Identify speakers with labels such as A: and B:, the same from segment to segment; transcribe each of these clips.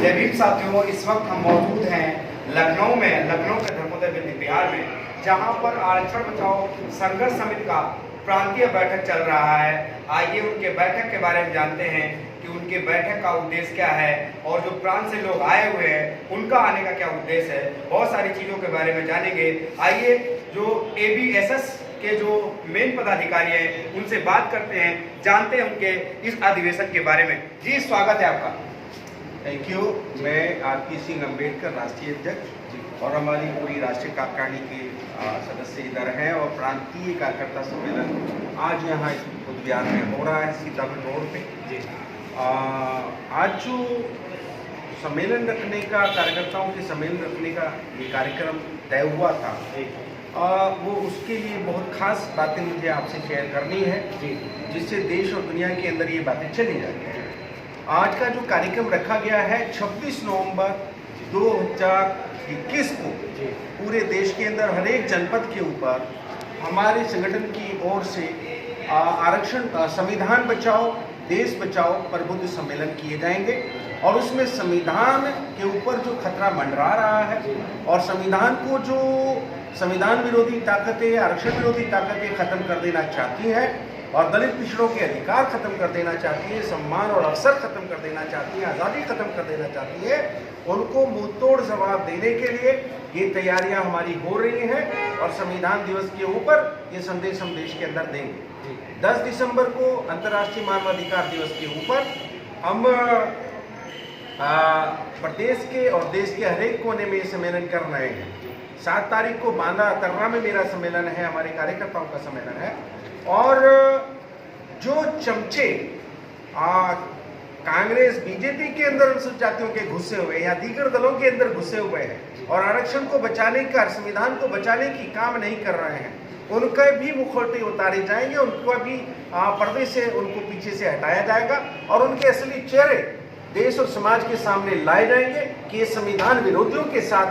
A: जय भीम साथियों, इस वक्त हम मौजूद हैं लखनऊ में, लखनऊ के धर्मोदय बिहार में, जहां पर आरक्षण बचाओ संघर्ष समिति का प्रांतीय बैठक चल रहा है। आइए उनके बैठक के बारे में जानते हैं कि उनके बैठक का उद्देश्य क्या है और जो प्रांत से लोग आए हुए हैं उनका आने का क्या उद्देश्य है। बहुत सारी चीज़ों के बारे में जानेंगे। आइए जो ABSS के जो मेन पदाधिकारी हैं उनसे बात करते हैं, जानते हैं उनके इस अधिवेशन के बारे में। जी, स्वागत है आपका।
B: Thank you. मैं आरपी सिंह अम्बेडकर, राष्ट्रीय अध्यक्ष, और हमारी पूरी राष्ट्रीय कार्यकारिणी के सदस्य इधर हैं और प्रांतीय कार्यकर्ता सम्मेलन आज यहाँ इस उद्यान में हो रहा है, सीतापुर रोड पे। जी, आज जो सम्मेलन रखने का, कार्यकर्ताओं के सम्मेलन रखने का ये कार्यक्रम तय हुआ था, वो उसके लिए बहुत खास बातें मुझे आपसे शेयर करनी है, जिससे देश और दुनिया के अंदर ये बातें चली जाती हैं। आज का जो कार्यक्रम रखा गया है 26 नवंबर 2021 को पूरे देश के अंदर हर एक जनपद के ऊपर हमारे संगठन की ओर से आरक्षण, संविधान बचाओ देश बचाओ प्रबुद्ध सम्मेलन किए जाएंगे और उसमें संविधान के ऊपर जो खतरा मंडरा रहा है और संविधान को जो संविधान विरोधी ताकतें, आरक्षण विरोधी ताकतें खत्म कर देना चाहती हैं और दलित पिछड़ों के अधिकार खत्म कर देना चाहती है, सम्मान और अवसर खत्म कर देना चाहती है, आज़ादी खत्म कर देना चाहती है, उनको मुंहतोड़ जवाब देने के लिए ये तैयारियां हमारी हो रही हैं और संविधान दिवस के ऊपर ये संदेश हम देश के अंदर देंगे। 10 दिसंबर को अंतर्राष्ट्रीय मानवाधिकार दिवस के ऊपर हम प्रदेश के और देश के हर एक कोने में ये सम्मेलन कर रहे हैं। 7 तारीख को बांदा तर्रा में मेरा सम्मेलन है, हमारे कार्यकर्ताओं का सम्मेलन है। और जो चमचे कांग्रेस बीजेपी के अंदर अनुसूचित जातियों के घुसे हुए या दीगर दलों के अंदर घुसे हुए हैं और आरक्षण को बचाने का, संविधान को बचाने की काम नहीं कर रहे हैं, उनके भी मुखौटे उतारे जाएंगे, उनको भी पर्दे से उनको पीछे से हटाया जाएगा और उनके असली चेहरे देश और समाज के सामने लाए जाएंगे कि ये संविधान विरोधियों के साथ,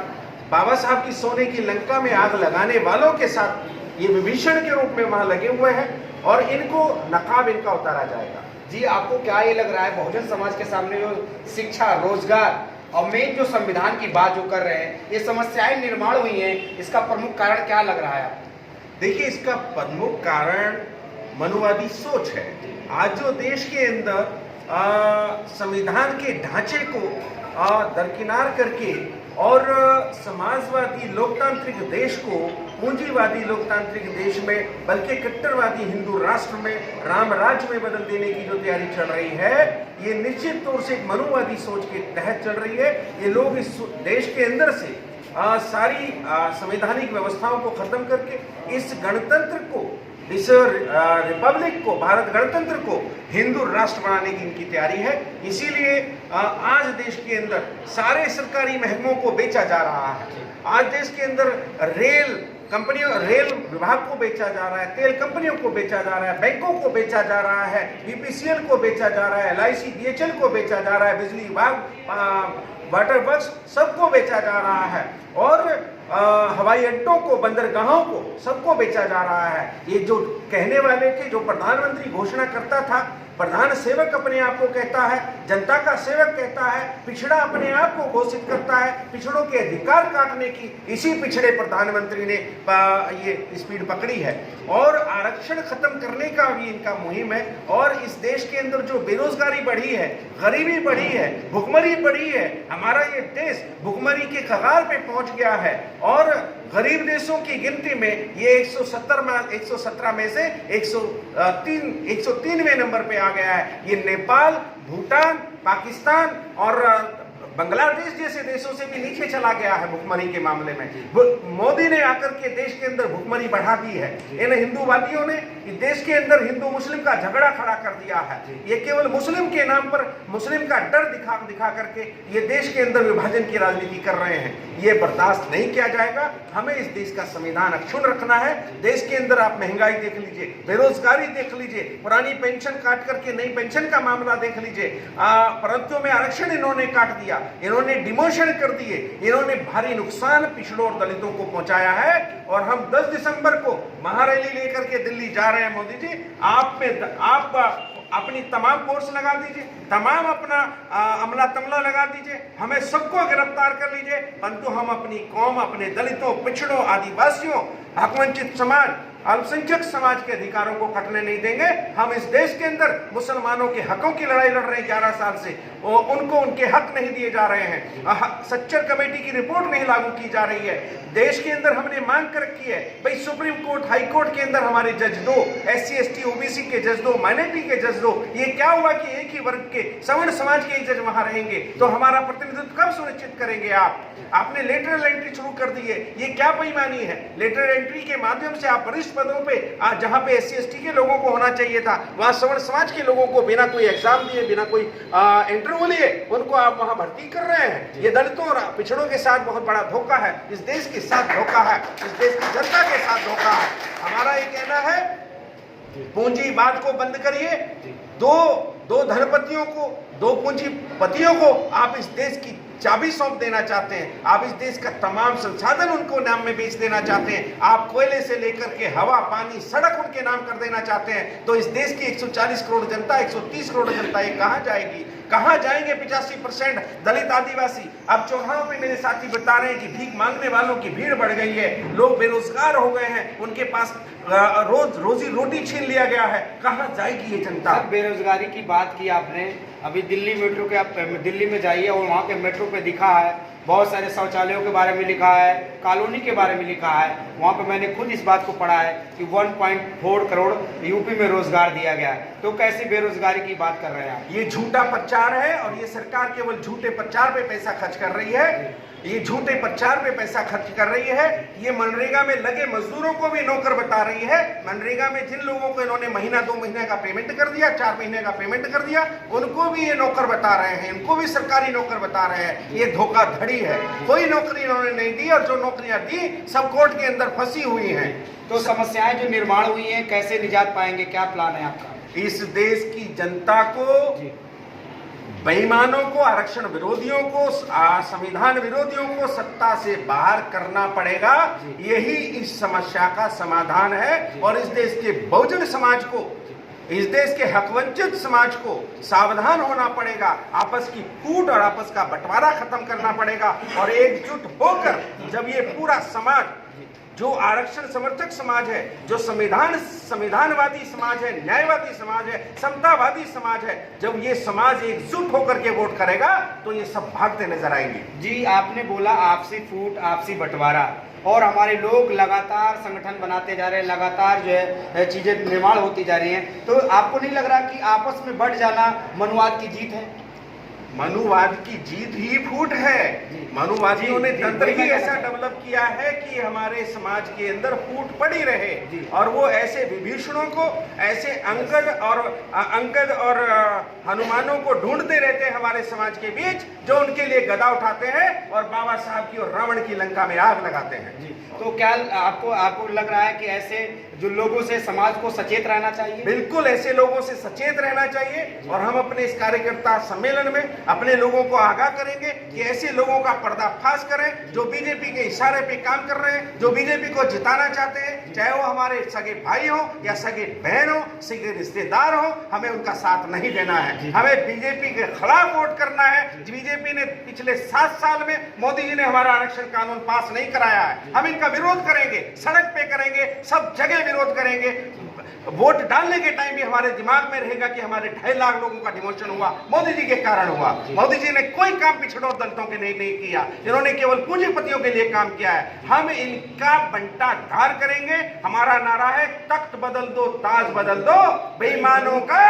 B: बाबा साहब की सोने की लंका में आग लगाने वालों के साथ ये विभीषण के रूप में वहां लगे हुए हैं और इनको नकाब इनका उतारा जाएगा।
A: जी, आपको क्या ये लग रहा है बहुजन समाज के सामने जो शिक्षा, रोजगार और मेन जो संविधान की बात जो कर रहे हैं, ये समस्याएं निर्माण हुई हैं, इसका प्रमुख कारण क्या लग रहा है आपको?
B: देखिए, इसका प्रमुख कारण मनुवादी सोच है। आज जो देश के अंदर संविधान के ढांचे को दरकिनार करके और समाजवादी लोकतांत्रिक देश को पूंजीवादी लोकतांत्रिक देश में, बल्कि कट्टरवादी हिंदू राष्ट्र में, राम राज्य में बदल देने की जो तैयारी चल रही है, ये निश्चित तौर से एक मनुवादी सोच के तहत चल रही है। ये लोग इस देश के अंदर से सारी संवैधानिक व्यवस्थाओं को खत्म करके इस गणतंत्र को, इस रिपब्लिक को, भारत गणतंत्र को हिंदू राष्ट्र बनाने की इनकी तैयारी है। इसीलिए आज देश के अंदर सारे सरकारी महकमों को बेचा जा रहा है। आज देश के अंदर रेल कंपनियों, रेल विभाग को बेचा जा रहा है, तेल कंपनियों को बेचा जा रहा है, बैंकों को बेचा जा रहा है, BPCL को बेचा जा रहा है, LIC DHL को बेचा जा रहा है, बिजली विभाग, वाटर वर्क्स सबको बेचा जा रहा है और हवाई अड्डों को, बंदरगाहों को, सबको बेचा जा रहा है। ये जो कहने वाले थे, जो प्रधानमंत्री घोषणा करता था, प्रधान सेवक अपने आप को कहता है, जनता का सेवक कहता है, पिछड़ा अपने आप को घोषित करता है, पिछड़ों के अधिकार काटने की इसी पिछड़े प्रधानमंत्री ने ये स्पीड पकड़ी है और आरक्षण खत्म करने का भी इनका मुहिम है। और इस देश के अंदर जो बेरोजगारी बढ़ी है, गरीबी बढ़ी है, भुखमरी बढ़ी है, हमारा ये देश भुखमरी के कगार पे पहुंच गया है और गरीब देशों की गिनती में ये 117 में से 103वें नंबर पे आ गया है। ये नेपाल, भूटान, पाकिस्तान और बांग्लादेश जैसे देशों से भी नीचे चला गया है भुखमरी के मामले में। मोदी ने आकर के देश के अंदर भुखमरी बढ़ा दी है। इन हिंदूवादियों ने देश के अंदर हिंदू मुस्लिम का झगड़ा खड़ा कर दिया है। ये केवल मुस्लिम के नाम पर मुस्लिम का डर दिखा करके ये देश के अंदर विभाजन की राजनीति कर रहे हैं। ये बर्दाश्त नहीं किया जाएगा। हमें इस देश का संविधान अक्षुण्ण रखना है। देश के अंदर आप महंगाई देख लीजिए, बेरोजगारी देख लीजिए, पुरानी पेंशन काट करके नई पेंशन का मामला देख लीजिए, परंतु में आरक्षण इन्होंने काट दिया, इन्होंने डिमोशन कर दिए, इन्होंने भारी नुकसान पिछड़ों और दलितों को पहुंचाया है। और हम 10 दिसंबर को महारैली लेकर के दिल्ली जा रहे हैं। मोदी जी, आप अपनी तमाम फोर्स लगा दीजिए, तमाम अपना अमला तमला लगा दीजिए, हमें सबको गिरफ्तार कर लीजिए, परंतु हम अपनी कौम, अपने दलितों, पिछड़ों, आदिवासियों, हकवंचित समाज, अल्पसंख्यक समाज के अधिकारों को कटने नहीं देंगे। हम इस देश के अंदर मुसलमानों के हकों की लड़ाई लड़ रहे हैं 11 साल से, उनको उनके हक नहीं दिए जा रहे हैं, सच्चर कमेटी की रिपोर्ट नहीं लागू की जा रही है। देश के अंदर हमने मांग कर रखी है भाई सुप्रीम कोर्ट, हाई कोर्ट के अंदर हमारे जज दो, SC ST OBC के जज दो, माइनॉरिटी के जज दो। ये क्या हुआ कि एक ही वर्ग के सवर्ण समाज के जज वहां रहेंगे, तो हमारा प्रतिनिधित्व कब सुनिश्चित करेंगे आप? आपने लेटरल एंट्री शुरू कर दी है, ये क्या बेईमानी है? लेटरल एंट्री के माध्यम से आप वरिष्ठ पदों पे, जहां पे SC ST के लोगों को होना चाहिए था, वहां सवर्ण समाज के लोगों को बिना कोई एग्जाम दिए, बिना कोई इंटरव्यू लिए उनको आप वहां भर्ती कर रहे हैं। ये दलितों और पिछड़ों के साथ बहुत बड़ा धोखा है, इस देश के साथ धोखा है, इस देश की जनता के साथ धोखा है। हमारा ये कहना है पूंजीवाद को बंद करिए। दो धनपतियों को, दो पूंजीपतियों को आप इस देश की चाबी सौंप देना चाहते हैं, आप इस देश का तमाम संसाधन उनको नाम में बेच देना चाहते हैं, आप कोयले से लेकर के हवा, पानी, सड़क उनके नाम कर देना चाहते हैं, तो इस देश की 140 करोड़ जनता, 130 करोड़ जनता ये कहां जाएगी? कहां जाएंगे 85% दलित आदिवासी? अब चौराहों पे मेरे साथी बता रहे हैं कि भीख मांगने वालों की भीड़ बढ़ गई है, लोग बेरोजगार हो गए हैं, उनके पास रोजी रोटी छीन लिया गया है। कहां जाएगी ये जनता?
A: बेरोजगारी की बात की आपने, अभी दिल्ली मेट्रो के, आप दिल्ली में जाइए और वहाँ के मेट्रो पे दिखा है, बहुत सारे शौचालयों के बारे में लिखा है, कॉलोनी के बारे में लिखा है। वहाँ पे मैंने खुद इस बात को पढ़ा है कि 1.4 करोड़ यूपी में रोजगार दिया गया है। तो कैसी बेरोजगारी की बात कर रहे हैं आप?
B: ये झूठा प्रचार है और ये सरकार केवल झूठे प्रचार पे पैसा खर्च कर रही है, ये झूठे प्रचार पे पैसा खर्च कर रही है। ये मनरेगा में लगे मजदूरों को भी नौकर बता रही है। मनरेगा में जिन लोगों को इन्होंने महीना 2 महीने का पेमेंट कर दिया, 4 महीने का पेमेंट कर दिया, उनको भी ये नौकर बता रहे हैं, इनको भी सरकारी नौकर बता रहे हैं। ये धोखाधड़ी है, कोई नौकरी इन्होंने नहीं दी और जो नौकरियां दी सब कोर्ट के अंदर फंसी हुई हैं।
A: तो समस्याएं जो निर्माण हुई हैं, कैसे निजात पाएंगे, क्या प्लान है आपका?
B: इस देश की जनता को, बेईमानों को, आरक्षण विरोधियों को, संविधान विरोधियों को सत्ता से बाहर करना पड़ेगा। यही इस समस्या का समाधान है और इस देश के बहुजन समाज को, इस देश के हकवंचित समाज को सावधान होना पड़ेगा। आपस की फूट और आपस का बंटवारा खत्म करना पड़ेगा और एकजुट होकर जब ये पूरा समाज, जो आरक्षण समर्थक समाज है, जो संविधानवादी समाज है, न्यायवादी समाज है, समतावादी समाज है, जब ये समाज एकजुट होकर के वोट करेगा तो ये सब भागते नजर आएंगे।
A: जी, आपने बोला आपसी फूट, आपसी बंटवारा, और हमारे लोग लगातार संगठन बनाते जा रहे हैं, लगातार जो है चीजें निर्माण होती जा रही हैं। तो आपको नहीं लग रहा कि आपस में बढ़ जाना मनुवाद की जीत है?
B: मनुवाद की जीत ही फूट है। मनुवादियों ने तंत्र ही ऐसा डेवलप किया है कि हमारे समाज के अंदर फूट पड़ी रहे और वो ऐसे विभीषणों को, ऐसे अंगद और हनुमानों को ढूंढते रहते हैं हमारे समाज के बीच, जो उनके लिए गदा उठाते हैं और बाबा साहब की और रावण की लंका में आग लगाते हैं।
A: तो क्या आपको लग रहा है कि ऐसे जो लोगों से समाज को सचेत रहना चाहिए?
B: बिल्कुल, ऐसे लोगों से सचेत रहना चाहिए और हम अपने इस कार्यकर्ता सम्मेलन में अपने लोगों को आगाह करेंगे कि ऐसे लोगों का पर्दाफाश करें जो बीजेपी के इशारे पे काम कर रहे हैं, जो बीजेपी को जिताना चाहते हैं, चाहे वो हमारे सगे भाई हो या सगे बहन हो, सगे रिश्तेदार हो, हमें उनका साथ नहीं देना है। हमें बीजेपी के खिलाफ वोट करना है। बीजेपी ने पिछले 7 साल में, मोदी जी ने हमारा आरक्षण कानून पास नहीं कराया है। हम इनका विरोध करेंगे, सड़क पे करेंगे, सब जगह विरोध करेंगे। वोट डालने के टाइम भी हमारे दिमाग में रहेगा कि हमारे 2.5 लाख लोगों का डिमोशन हुआ, मोदी जी के कारण हुआ। मोदी जी ने कोई काम पिछड़ों दलितों के नहीं किया, इन्होंने केवल पूंजीपतियों के लिए काम किया है। हम इनका बंटाधार करेंगे। हमारा नारा है, तख्त बदल दो, ताज बदल दो, बेईमानों का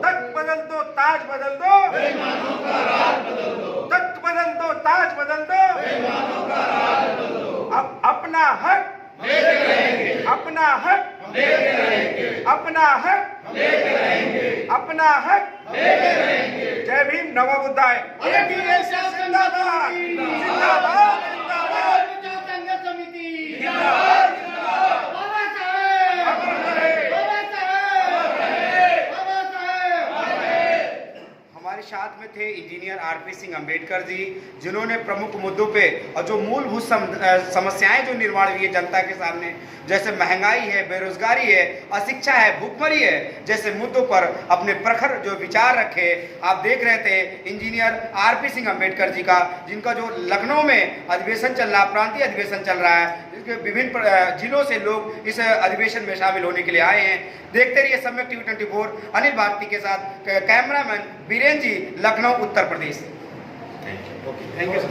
B: तख्त बदल दो, ताज बदल दो, बेईमानों का राज बदल दो, तख्त बदल दो, ताज बदल दो, बेईमानों का राज बदल दो। अब अपना हक लेके रहेंगे, अपना हक लेके रहेंगे, अपना हक लेके रहेंगे, अपना हक लेके रहेंगे। जय भीम, नमो बुद्धाय। जिंदाबाद, जिंदाबाद, जिंदाबाद,
C: संघर्ष समिति
B: जिंदाबाद,
C: बाबा साहेब, बाबा साहेब, बाबा साहेब।
A: हमारी साथ में थे इंजीनियर आरपी सिंह अंबेडकर जी, जिन्होंने प्रमुख मुद्दों पे और जो मूलभूत समस्याएं जो निर्माण हुई है जनता के सामने, जैसे महंगाई है, बेरोजगारी है, अशिक्षा है, भूखमरी है, जैसे मुद्दों पर अपने प्रखर जो विचार रखे। आप देख रहे थे इंजीनियर आरपी सिंह अंबेडकर जी का, जिनका जो लखनऊ में अधिवेशन चल रहा, प्रांतीय अधिवेशन चल रहा है, विभिन्न जिलों से लोग इस अधिवेशन में शामिल होने के लिए आए हैं। देखते रहिए सम्यक टीवी 24, अनिल भारती के साथ cameraman Biren ji, Lucknow Uttar Pradesh.
B: Thank you.
A: Thank you sir.